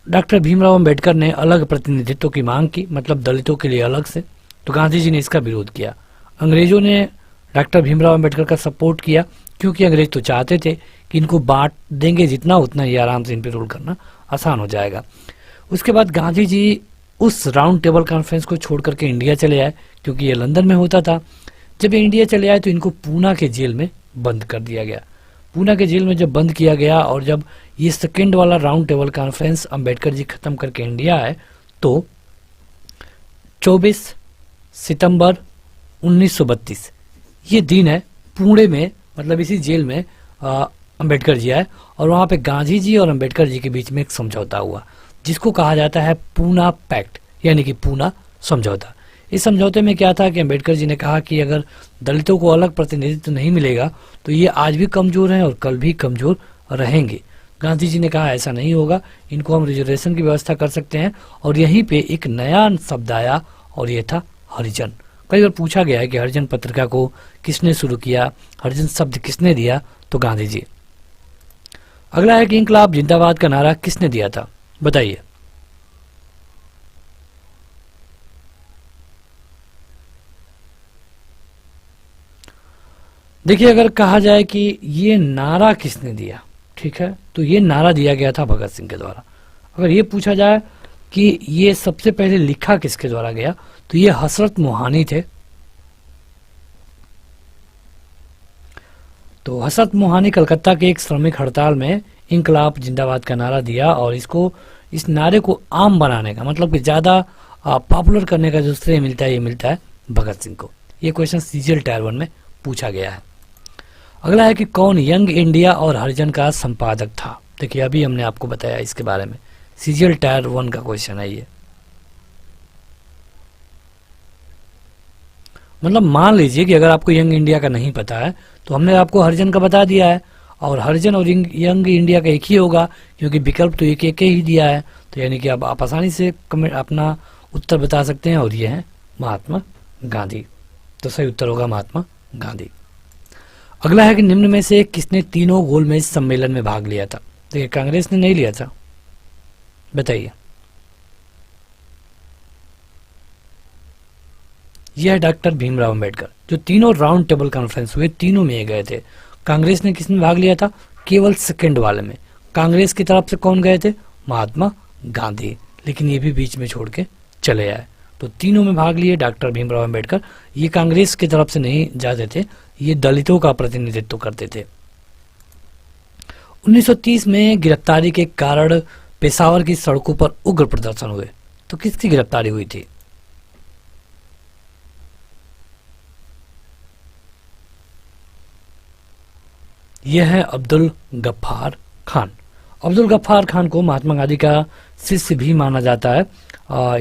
डॉक्टर भीमराव अंबेडकर ने अलग प्रतिनिधित्व की मांग की, मतलब दलितों के लिए अलग से। तो गांधी जी ने इसका विरोध किया। अंग्रेजों ने डॉक्टर भीमराव अंबेडकर का सपोर्ट किया, क्योंकि अंग्रेज तो चाहते थे कि इनको बांट देंगे जितना, उतना ही आराम से इन पर रूल करना आसान हो जाएगा। उसके बाद गांधी जी उस राउंड टेबल कॉन्फ्रेंस को छोड़ करके इंडिया चले आए, क्योंकि ये लंदन में होता था। जब ये इंडिया चले आए तो इनको पूना के जेल में बंद कर दिया गया। पूना के जेल में जब बंद किया गया और जब ये सेकेंड वाला round table conference Ambedkar ji खत्म करके इंडिया आए तो 24 सितंबर 1932 ये दिन है, पुणे में, मतलब इसी जेल में अंबेडकर जी आए और वहाँ पे गांधी जी और अंबेडकर जी के बीच में एक समझौता हुआ जिसको कहा जाता है पूना पैक्ट, यानी कि पूना समझौता। इस समझौते में क्या था कि अंबेडकर जी ने कहा कि अगर दलितों को अलग प्रतिनिधित्व नहीं मिलेगा तो ये आज भी कमजोर हैं और कल भी कमजोर रहेंगे। गांधी जी ने कहा ऐसा नहीं होगा, इनको हम रिजर्वेशन की व्यवस्था कर सकते हैं। और यहीं पे एक नया शब्द आया और ये था हरिजन। कई बार पूछा गया है कि हरिजन पत्रिका को किसने शुरू किया, हरिजन शब्द किसने दिया, तो गांधी जी। अगला है कि इंकलाब जिंदाबाद का नारा किसने दिया था, बताइए। देखिए अगर कहा जाए कि ये नारा किसने दिया, ठीक है, तो ये नारा दिया गया था भगत सिंह के द्वारा। अगर ये पूछा जाए कि ये सबसे पहले लिखा किसके द्वारा गया, तो ये हसरत मोहानी थे। तो हसरत मोहानी कलकत्ता के एक श्रमिक हड़ताल में इंकलाब जिंदाबाद का नारा दिया और इस नारे को आम बनाने का, मतलब कि ज्यादा पॉपुलर करने का जो श्रेय मिलता है, ये मिलता है भगत सिंह को। ये क्वेश्चन सीजीएल टायर 1 में पूछा गया है। अगला है कि कौन यंग इंडिया और हरिजन का संपादक था। देखिए अभी हमने आपको बताया इसके बारे में, सीजीएल टायर 1 का क्वेश्चन है ये। मतलब मान लीजिए कि अगर आपको यंग इंडिया का नहीं पता है तो हमने आपको हरिजन का बता दिया है, और हरिजन और यंग इंडिया का एक ही होगा क्योंकि विकल्प तो एक ही दिया है। तो यानी कि अब आप आसानी से अपना उत्तर बता सकते हैं और ये है महात्मा गांधी। तो सही उत्तर होगा महात्मा गांधी। अगला है कि निम्न में से किसने तीनों गोलमेज सम्मेलन में भाग लिया था। देखिए कांग्रेस ने नहीं लिया था, बताइए। यह है डॉक्टर भीमराव अंबेडकर। जो तीनों राउंड टेबल कॉन्फ्रेंस हुए तीनों में गए थे। कांग्रेस ने किसमें भाग लिया था, केवल सेकंड वाले में। कांग्रेस की तरफ से कौन गए थे, महात्मा गांधी, लेकिन ये भी बीच में छोड़ के चले आए। तो तीनों में भाग लिए डॉक्टर भीमराव अंबेडकर। ये कांग्रेस की तरफ से नहीं जाते थे, ये दलितों का प्रतिनिधित्व करते थे। 1930 में गिरफ्तारी के कारण पेशावर की सड़कों पर उग्र प्रदर्शन हुए। तो किसकी गिरफ्तारी हुई थी? यह है अब्दुल गफ्फार खान। अब्दुल गफ्फार खान को महात्मा गांधी का शिष्य भी माना जाता है।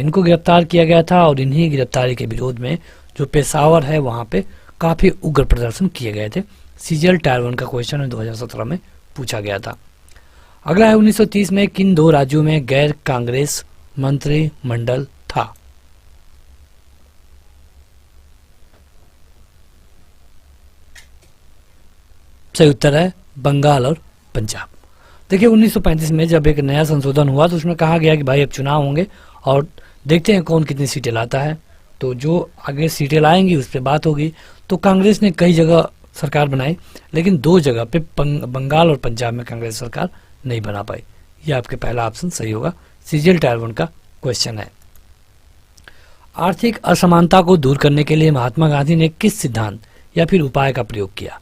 इनको गिरफ्तार किया गया था और इन्हीं गिरफ्तारी के विरोध में जो पेशावर है वहां पे काफी उग्र प्रदर्शन किए गए थे। सीजीएल टायर 1 का क्वेश्चन है, 2017 में पूछा गया था। अगला है 1930 में किन दो राज्यों में गैर कांग्रेस मंत्रिमंडल था? सही उत्तर है बंगाल और पंजाब। देखिए 1935 में जब एक नया संशोधन हुआ तो उसमें कहा गया कि भाई अब चुनाव होंगे और देखते हैं कौन कितनी सीटें लाता है, तो जो आगे सीटें लाएंगी उस पर बात होगी। तो कांग्रेस ने कई जगह सरकार बनाई, लेकिन 2 जगह पे बंगाल और पंजाब में कांग्रेस सरकार नहीं बना पाई। ये आपके पहला ऑप्शन सही होगा, सीजीएल टायर 1 का क्वेश्चन है। आर्थिक असमानता को दूर करने के लिए महात्मा गांधी ने किस सिद्धांत या फिर उपाय का प्रयोग किया?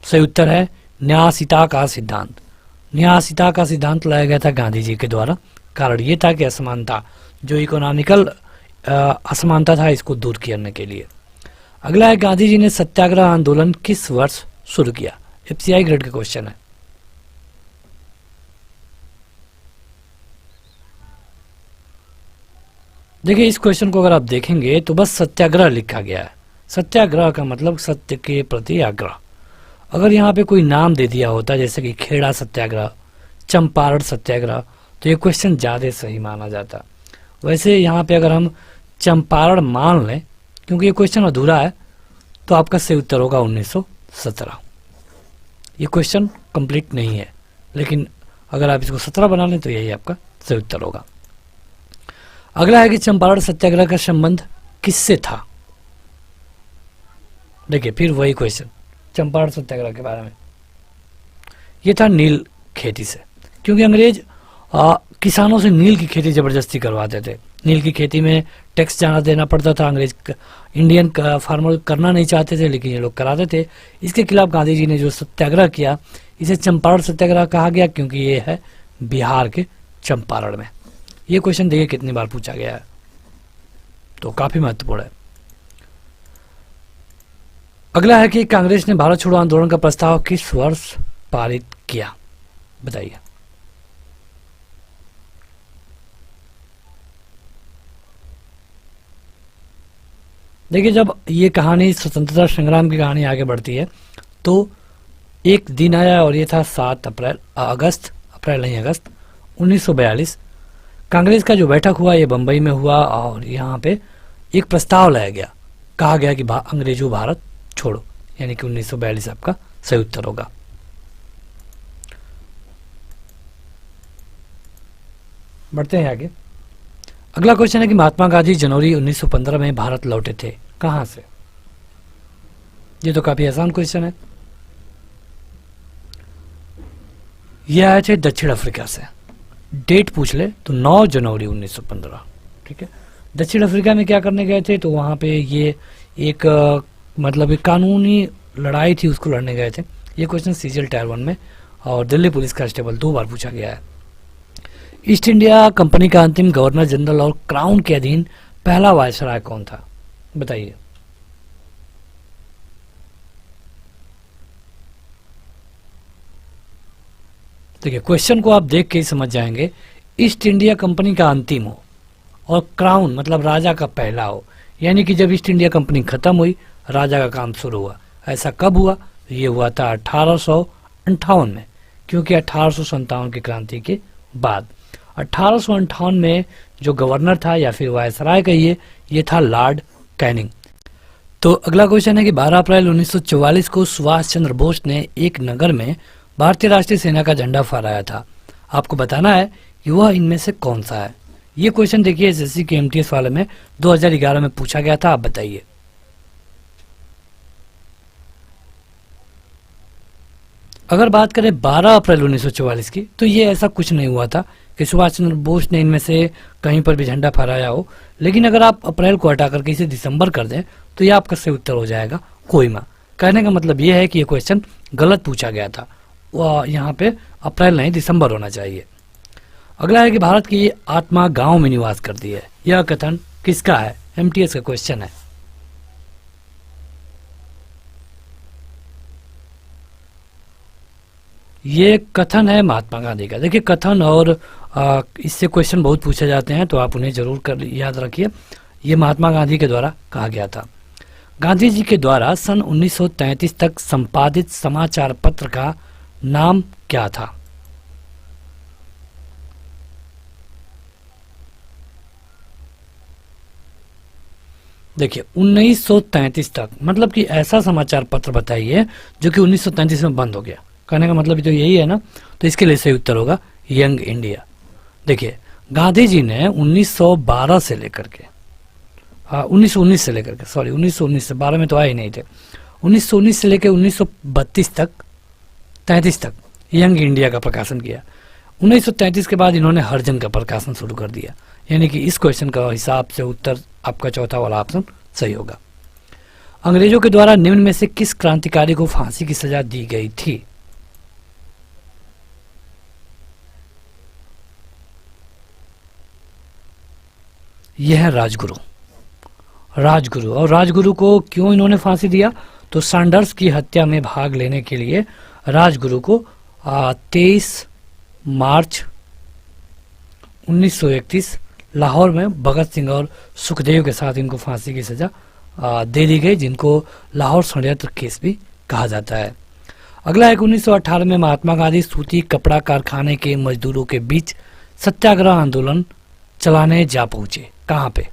सही उत्तर है न्यायशीता का सिद्धांत। न्यायशीता का सिद्धांत लाया गया था गांधी जी के द्वारा। कारण ये था कि असमानता, जो इकोनॉमिकल असमानता था, इसको दूर करने के लिए। अगला है गांधी जी ने सत्याग्रह आंदोलन किस वर्ष शुरू किया? एफसीआई ग्रेड का क्वेश्चन है। देखिए इस क्वेश्चन को अगर आप देखेंगे तो बस सत्याग्रह लिखा गया है। सत्याग्रह का मतलब सत्य के प्रति आग्रह। अगर यहाँ पे कोई नाम दे दिया होता जैसे कि खेड़ा सत्याग्रह, चंपारण सत्याग्रह, तो ये क्वेश्चन ज़्यादा सही माना जाता। वैसे यहाँ पे अगर हम चंपारण मान लें, क्योंकि ये क्वेश्चन अधूरा है, तो आपका सही उत्तर होगा 1917। ये क्वेश्चन कंप्लीट नहीं है, लेकिन अगर आप इसको 17 बना लें तो यही आपका सही उत्तर होगा। अगला है कि चंपारण सत्याग्रह का संबंध किससे था? देखिए फिर वही क्वेश्चन चंपारण सत्याग्रह के बारे में। ये था नील खेती से, क्योंकि अंग्रेज किसानों से नील की खेती जबरदस्ती करवाते थे। नील की खेती में टैक्स जाना देना पड़ता था, अंग्रेज इंडियन फार्मर करना नहीं चाहते थे, लेकिन ये लोग कराते थे। इसके खिलाफ गांधी जी ने जो सत्याग्रह किया, इसे चंपारण सत्याग्रह कहा गया, क्योंकि ये है बिहार के चंपारण में। ये क्वेश्चन देखिए कितनी बार पूछा गया है, तो काफी महत्वपूर्ण है। अगला है कि कांग्रेस ने भारत छोड़ो आंदोलन का प्रस्ताव किस वर्ष पारित किया? बताइए। देखिए जब ये कहानी स्वतंत्रता संग्राम की कहानी आगे बढ़ती है तो एक दिन आया और ये था 7 अगस्त 1942। कांग्रेस का जो बैठक हुआ ये बंबई में हुआ और यहाँ पे एक प्रस्ताव लाया गया, कहा गया कि अंग्रेजों भारत छोड़ो, यानी कि 1942 आपका सही उत्तर होगा। बढ़ते हैं आगे। अगला क्वेश्चन है कि महात्मा गांधी जनवरी 1915 में भारत लौटे थे, कहां से? ये तो काफी आसान क्वेश्चन है। ये आए थे दक्षिण अफ्रीका से। डेट पूछ ले तो 9 जनवरी 1915। ठीक है, दक्षिण अफ्रीका में क्या करने गए थे? तो वहां पे ये एक मतलब एक कानूनी लड़ाई थी, उसको लड़ने गए थे। ये क्वेश्चन सीजीएल टायर 1 में और दिल्ली पुलिस कांस्टेबल 2 बार पूछा गया है। ईस्ट इंडिया कंपनी का अंतिम गवर्नर जनरल और क्राउन के अधीन पहला वायसराय कौन था? बताइए। देखिए क्वेश्चन को आप देख के ही समझ जाएंगे। ईस्ट इंडिया कंपनी का अंतिम हो और क्राउन मतलब राजा का पहला हो, यानी कि जब ईस्ट इंडिया कंपनी खत्म हुई राजा का काम शुरू हुआ। ऐसा कब हुआ? ये हुआ था 1858 में, क्योंकि 1857 की क्रांति के बाद 1858 में जो गवर्नर था या फिर वायसराय कहिए, ये था लॉर्ड कैनिंग। तो अगला क्वेश्चन है कि 12 अप्रैल 1944 को सुभाष चंद्र बोस ने एक नगर में भारतीय राष्ट्रीय सेना का झंडा फहराया था। आपको बताना है कि वह इनमें से कौन सा है। ये क्वेश्चन देखिए एसएससी के एमटीएस वाले में 2011 में पूछा गया था। आप बताइए। अगर बात करें 12 अप्रैल 1944 की, तो ये ऐसा कुछ नहीं हुआ था कि सुभाष चंद्र बोस ने इनमें से कहीं पर भी झंडा फहराया हो। लेकिन अगर आप अप्रैल को हटा करके इसे दिसंबर कर दें तो ये आपका सही उत्तर हो जाएगा कोहिमा। कहने का मतलब ये है कि ये क्वेश्चन गलत पूछा गया था, यहाँ पे अप्रैल नहीं दिसंबर होना चाहिए। अगला है कि भारत की आत्मा गांव में निवास करती है, यह कथन किसका है? एमटीएस का क्वेश्चन है। ये कथन है महात्मा गांधी का। देखिए कथन और इससे क्वेश्चन बहुत पूछे जाते हैं, तो आप उन्हें जरूर कर याद रखिए। ये महात्मा गांधी के द्वारा कहा गया था। गांधी जी के द्वारा सन 1933 तक संपादित समाचार पत्र का नाम क्या था? देखिए 1933 तक मतलब कि ऐसा समाचार पत्र बताइए जो कि 1933 में बंद हो गया। कहने का मतलब तो यही है ना, तो इसके लिए सही उत्तर होगा यंग इंडिया। देखिए गांधी जी ने 1912 से लेकर के 1919 से लेकर के 1919 से 12 में तो आए ही नहीं थे, 1919 से लेकर 1932 तक 33 तक यंग इंडिया का प्रकाशन किया। 1933 के बाद इन्होंने हरिजन का प्रकाशन शुरू कर दिया। यानी कि इस क्वेश्चन का हिसाब से उत्तर आपका चौथा वाला ऑप्शन सही होगा। अंग्रेजों के द्वारा निम्न में से किस क्रांतिकारी को फांसी की सजा दी गई थी? यह है राजगुरु। राजगुरु, और राजगुरु को क्यों इन्होंने फांसी दिया? तो सैंडर्स की हत्या में भाग लेने के लिए राजगुरु को 23 मार्च 1931 लाहौर में भगत सिंह और सुखदेव के साथ इनको फांसी की सजा दे दी गई, जिनको लाहौर षड्यंत्र केस भी कहा जाता है। अगला है 1918 में महात्मा गांधी सूती कपड़ा कारखाने के मजदूरों के बीच सत्याग्रह आंदोलन चलाने जा पहुंचे। कहां पे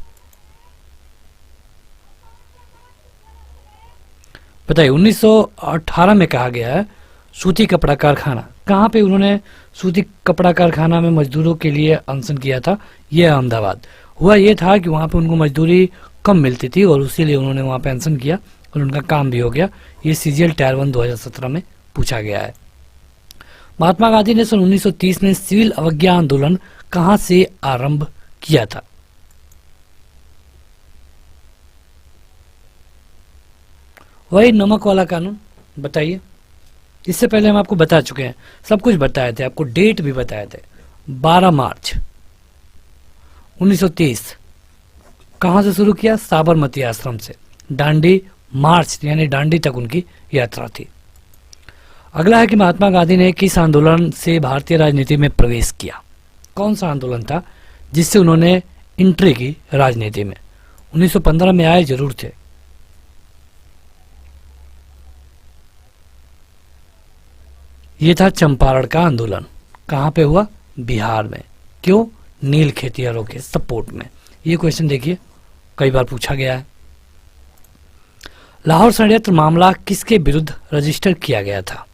बताइए? 1918 में कहा गया है सूती कपड़ा कारखाना। कहां पे उन्होंने सूती कपड़ा कारखाना में मजदूरों के लिए अनशन किया था? यह अहमदाबाद। हुआ यह था कि वहां पे उनको मजदूरी कम मिलती थी और उसीलिए उन्होंने वहां पे अनशन किया और उनका काम भी हो गया। ये सीजीएल टायर 1 2017 में पूछा गया है। महात्मा गांधी ने सन 1930 में सिविल अवज्ञा आंदोलन कहां से आरंभ किया था? वही नमक वाला कानून। बताइए। इससे पहले हम आपको बता चुके हैं, सब कुछ बताए थे, आपको डेट भी बताए थे। 12 मार्च 1930 कहां से शुरू किया? साबरमती आश्रम से। दांडी मार्च यानी दांडी तक उनकी यात्रा थी। अगला है कि महात्मा गांधी ने किस आंदोलन से भारतीय राजनीति में प्रवेश किया? कौन सा आंदोलन था जिससे उन्होंने एंट्री की राजनीति में? 1915 में आए जरूर थे। ये था चंपारण का आंदोलन। कहां पे हुआ? बिहार में। क्यों? नील खेतिहरों के सपोर्ट में। ये क्वेश्चन देखिए कई बार पूछा गया है। लाहौर षड्यंत्र मामला किसके विरुद्ध रजिस्टर किया गया था?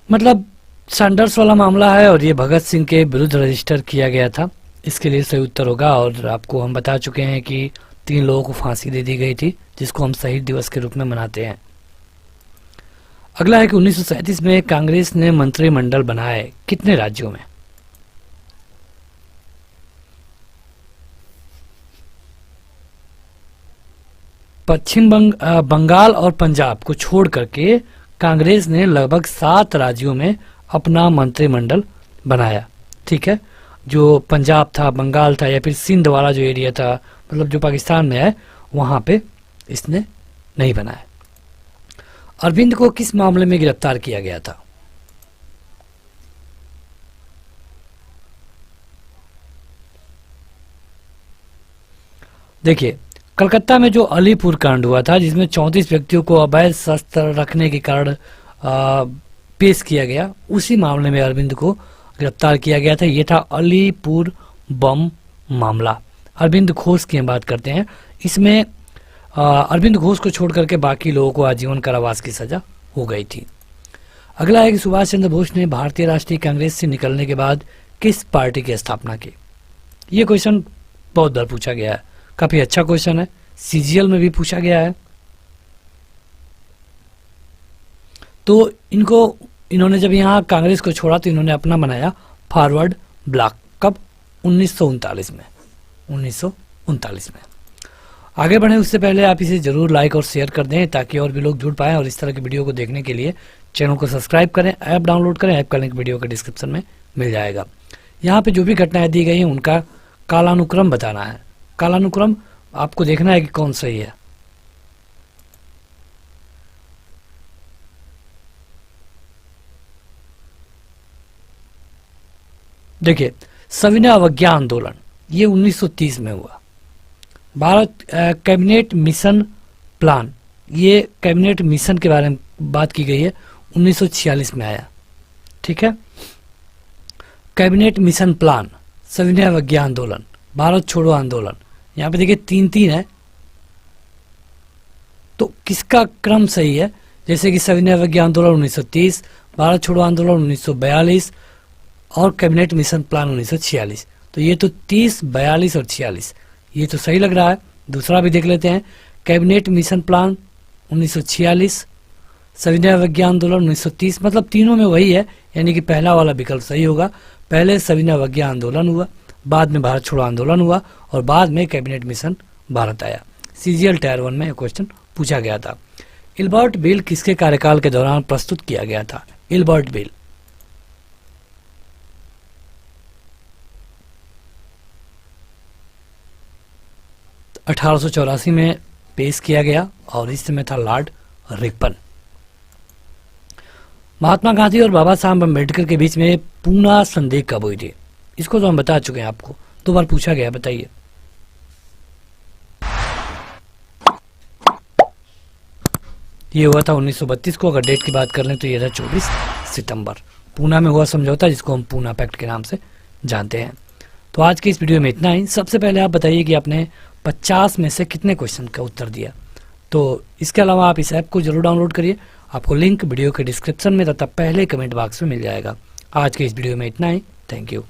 मतलब सैंडर्स वाला मामला है और ये भगत सिंह के विरुद्ध रजिस्टर किया गया था। इसके लिए सही उत्तर होगा। और आपको हम बता चुके हैं कि 3 लोगों को फांसी दे दी गई थी, जिसको हम शहीद दिवस के रूप में मनाते हैं। अगला है कि 1937 में कांग्रेस ने मंत्रिमंडल बनाए कितने राज्यों में? पश्चिम बंगाल और पंजाब को छोड़ करके कांग्रेस ने लगभग 7 राज्यों में अपना मंत्रिमंडल बनाया। ठीक है, जो पंजाब था, बंगाल था, या फिर सिंध वाला जो एरिया था, मतलब जो पाकिस्तान में है, वहां पे इसने नहीं बनाया। अरविंद को किस मामले में गिरफ्तार किया गया था? देखिए कलकत्ता में जो अलीपुर कांड हुआ था, जिसमें 34 व्यक्तियों को अवैध शस्त्र रखने के कारण पेश किया गया, उसी मामले में अरविंद को गिरफ्तार किया गया था। ये था अलीपुर बम मामला। अरविंद घोष की हम बात करते हैं। इसमें अरविंद घोष को छोड़ करके बाकी लोगों को आजीवन कारावास की सजा हो गई थी। अगला है कि सुभाष चंद्र बोस ने भारतीय राष्ट्रीय कांग्रेस से निकलने के बाद किस पार्टी की स्थापना की? ये क्वेश्चन बहुत बार पूछा गया है, काफी अच्छा क्वेश्चन है, सीजीएल में भी पूछा गया है। तो इन्होंने जब यहाँ कांग्रेस को छोड़ा तो इन्होंने अपना बनाया फॉरवर्ड ब्लॉक। कब? 1939 में। 1939 में। आगे बढ़े उससे पहले आप इसे जरूर लाइक और शेयर कर दें ताकि और भी लोग जुड़ पाएं, और इस तरह की वीडियो को देखने के लिए चैनल को सब्सक्राइब करें, ऐप डाउनलोड करें। ऐप का लिंक वीडियो के डिस्क्रिप्शन में मिल जाएगा। यहाँ पे जो भी घटनाएं दी गई हैं उनका कालानुक्रम बताना है। कालानुक्रम आपको देखना है कि कौन सही है। देखिए, सविनय अवज्ञा आंदोलन ये 1930 में हुआ। भारत कैबिनेट मिशन प्लान, ये कैबिनेट मिशन के बारे में बात की गई है, 1946 में आया। ठीक है, कैबिनेट मिशन प्लान, सविनय अवज्ञा आंदोलन, भारत छोड़ो आंदोलन। यहाँ पे देखिए 3-3 है, तो किसका क्रम सही है? जैसे कि सविनय अवज्ञा आंदोलन 1930, भारत छोड़ो आंदोलन 1942 और कैबिनेट मिशन प्लान 1946। तो ये तो 30, 42 और 46 ये तो सही लग रहा है। दूसरा भी देख लेते हैं, कैबिनेट मिशन प्लान 1946, सविनय अवज्ञा आंदोलन 1930, मतलब तीनों में वही है, यानी कि पहला वाला विकल्प सही होगा। पहले सविनय अवज्ञा आंदोलन हुआ, बाद में भारत छोड़ो आंदोलन हुआ और बाद में कैबिनेट मिशन भारत आया। सीजीएल टायर 1 में क्वेश्चन पूछा गया था। इल्बर्ट बिल किसके कार्यकाल के दौरान प्रस्तुत किया गया था? इल्बर्ट बिल 1884 में पेश किया गया और इस समय था लॉर्ड रिपन। महात्मा गांधी और बाबा साहब अम्बेडकर के बीच में पूना संधि कब हुई थी? इसको तो हम बता चुके हैं, आपको 2 बार पूछा गया, बताइए। ये हुआ था 1932 को। अगर डेट की बात कर लें तो ये था 24 सितंबर। पूना में हुआ समझौता, जिसको हम पूना पैक्ट के नाम से जानते हैं। तो आज की इस वीडियो में इतना ही। सबसे पहले आप बताइए कि आपने 50 में से कितने क्वेश्चन का उत्तर दिया। तो इसके अलावा आप इस ऐप को जरूर डाउनलोड करिए, आपको लिंक वीडियो के डिस्क्रिप्शन में तथा पहले कमेंट बॉक्स में मिल जाएगा। आज के इस वीडियो में इतना ही। Thank you.